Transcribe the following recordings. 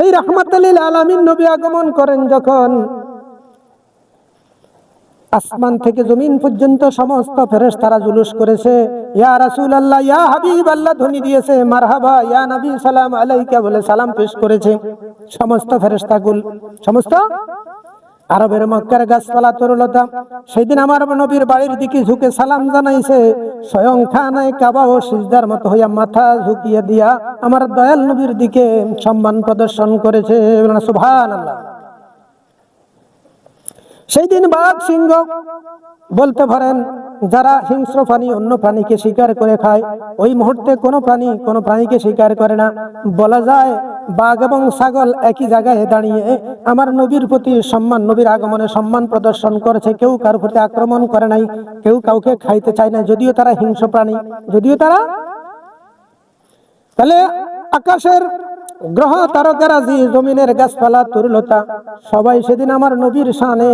সেই রাহমাতুল লিল আলামিন নবী আগমন করেন যখন, আসমান থেকে জমিন পর্যন্ত সমস্ত ফেরেশতারা জুলুস করেছে, ইয়া রাসূলুল্লাহ, ইয়া হাবিবাল্লাহ ধ্বনি দিয়েছে, মারহাবা ইয়া নবী সালাম আলাইকা বলে সালাম পেশ করেছে সমস্ত ফেরেশতাগুল, সমস্ত আরবের মক্কার গাছপালা তরুলতা সেদিন আমার নবীর বাড়ির দিকে ঝুঁকে সালাম জানাইছে। স্বয়ং খানায় কাবা ও সিজদার মতো হইয়া মাথা ঝুঁকিয়ে দিয়া আমার দয়াল নবীর দিকে সম্মান প্রদর্শন করেছে। সুবহানাল্লাহ। সেই দিন বাঘ সিংহ বলতে পারেন যারা হিংস্র প্রাণী অন্য প্রাণীকে শিকার করে খায়, ওই মুহূর্তে কোনো প্রাণীকে শিকার করে না। বলা যায় বাঘ এবং ছাগল একই জায়গায় দাঁড়িয়ে আমার নবীর প্রতি সম্মান, নবীর আগমনে সম্মান প্রদর্শন করেছে। কেউ কারোর প্রতি আক্রমণ করে নাই, কেউ কাউকে খাইতে চায় না, যদিও তারা হিংস্র প্রাণী, যদিও তারা। তাহলে আকাশের গ্রহ তারকারাজি, জমিনের গাছপালা তরুলতা সবাই সেদিন আমার নবীর শানে,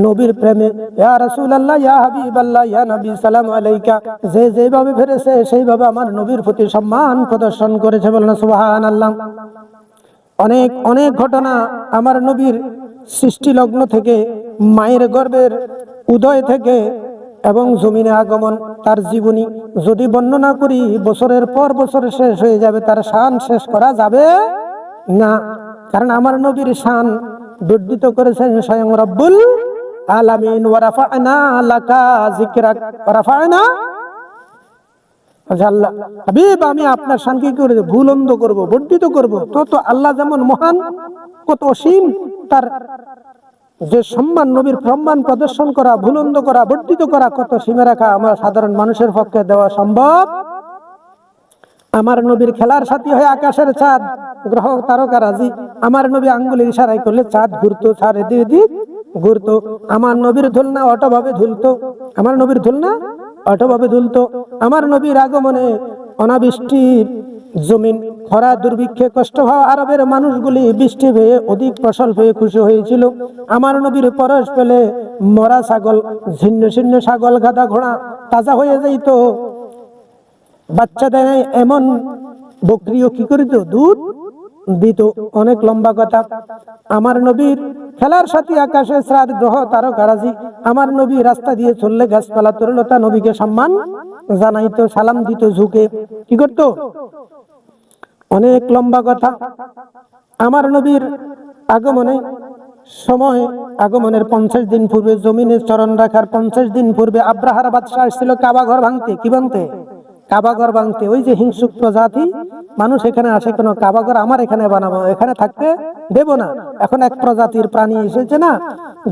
নবীর প্রেমে, ইয়া রাসূলুল্লাহ, ইয়া হাবিবাল্লাহ, ইয়া নবী সালাম আলাইকা যে যেভাবে ফেরেছে সেইভাবে আমার নবীর প্রতি সম্মান প্রদর্শন করেছে। বলেন সুবহানাল্লাহ। অনেক অনেক ঘটনা আমার নবীর সৃষ্টি লগ্ন থেকে, মায়ের গর্ভের উদয় থেকে এবং জমিনে আগমন, তার জীবনী যদি বর্ণনা করি বছরের পর বছর শেষ হয়ে যাবে, তার শান শেষ করা যাবে না। কারণ আমার নবীর শান বর্ধিত করেছেন স্বয়ং রব্বুল আলামিন। ওয়া রাফা'না লাকা যিকরাক, ওয়া রাফা'না, আল্লাহ হাবিব আমি আপনার শান কি করে বুলন্দ করব, বর্ধিত করব। তো আল্লাহ যেমন মহান, কত অসীম তার যে সম্মান, নবীর সম্মান প্রদর্শন করা, বুলন্দ করা, বর্ধিত করা, কত সীমা রাখা আমার সাধারণ মানুষের পক্ষে দেওয়া সম্ভব। আমার নবীর খেলার সাথী হয়ে আকাশের চাঁদ, গ্রহ তারকারাজি আমার নবী আঙ্গুলের ইশারায় করলে চাঁদ ঘুরতো, চাঁদ এদিক ঘুরতো। আমার নবীর ধুলনা অটোভাবে ধুলতো, আমার নবীর ধুলনা অটোভাবে ধুলতো। আমার নবীর আগমনে অনাবৃষ্টির জমিন, খরা দুর্ভিক্ষে কষ্ট হওয়া আরবের মানুষগুলি বৃষ্টি পেয়ে অধিক ফসল পেয়ে খুশি হয়েছিল। আমার নবীর পরশ পেলে মরা ছাগল, ছিন্ন ছিন্ন ছাগল, গাধা, ঘোড়া তাজা হয়ে যাইত। বাচ্চা দেয় এমন বকরিও কি করিত, দুধ দিত। অনেক লম্বা কথা। আমার নবীর খেলার সাথী আকাশে চাঁদ, গ্রহ তারকারাজি আমার নবী রাস্তা দিয়ে চললে গাছপালা তরুলতা নবীকে সম্মান জানাইতো, সালাম দিত ঝুঁকে। কি করত? অনেক লম্বা কথা। আমার নবীর আগমনে সময়, আগমনের 50 দিন পূর্বে, জমিনে চরণ রাখার 50 দিন পূর্বে আব্রাহার বাদশাহ এসেছিল কাবা ঘর ভাঙতে। কি ভাঙতে? কাবা ঘর ভাঙতে। ওই যে হিংসুক প্রজাতি মানুষ এখানে আসে, কেন কাবা ঘর আমার এখানে বানাবো, এখানে থাকতে দেব না। এখন এক প্রজাতির প্রাণী এসেছে না,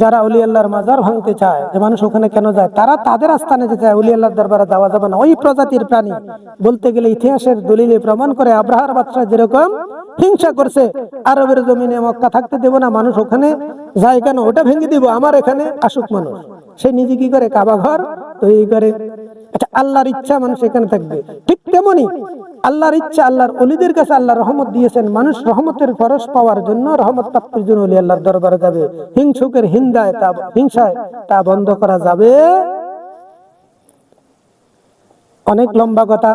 যারা ওলি আল্লাহর মাজার ভাঙতে চায়, যে মানুষ ওখানে কেন যায়, তারা তাদের আস্থানে যেতে চায়, ওলি আল্লাহর দরবারে যাওয়া যাবে না। ওই প্রজাতির প্রাণী বলতে গেলে ইতিহাসের দলিলে প্রমাণ করে আব্রাহার বাদশাহ যেরকম হিংসা করছে, আরবের জমিনে মক্কা থাকতে দেব না, মানুষ ওখানে যায় কেন, ওটা ভেঙে দিব, আমার এখানে আসুক মানুষ। সে নিজে কি করে? কাবা ঘর তৈরি করে। আচ্ছা, আল্লাহর ইচ্ছা মানুষ এখানে থাকবে। ঠিক তেমনি আল্লাহর ইচ্ছা, আল্লাহর ওলিদের কাছে আল্লাহ রহমত দিয়েছেন, মানুষ রহমতের পরশ পাওয়ার জন্য, রহমত প্রাপ্তির জন্য ওলি আল্লাহর দরবারে যাবে। হিংসুকের হিংসায় তা বন্ধ করা যাবে। অনেক লম্বা কথা।